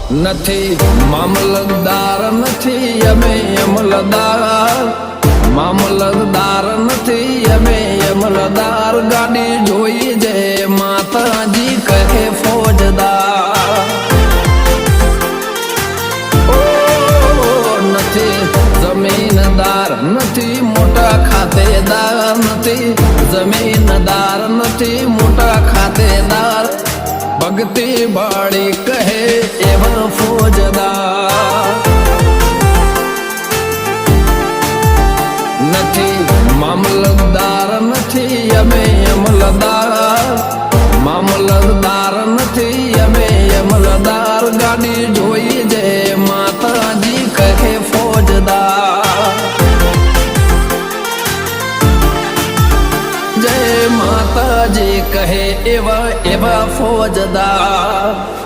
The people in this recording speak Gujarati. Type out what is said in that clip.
નથી મામલતદાર નથી અમે અમલદાર, મામલતદાર નથી અમે અમલદાર, ગાડી જોઈ જે માતાજી કહે ફોજદાર. ઓ નથી જમીનદાર નથી મોટા ખાતેદાર, નથી જમીનદાર નથી મોટા ખાતેદાર, ભક્તિ બાળી કહે એવા ફોજદાર. નથી મામલતદાર નથી અમે અમલદાર, મામલતદાર નથી અમે અમલદાર, ગાડી જોઈ જે માતાજી કહે ફોજદાર. જય માતાજી કહે એવા એવા ફોજદાર.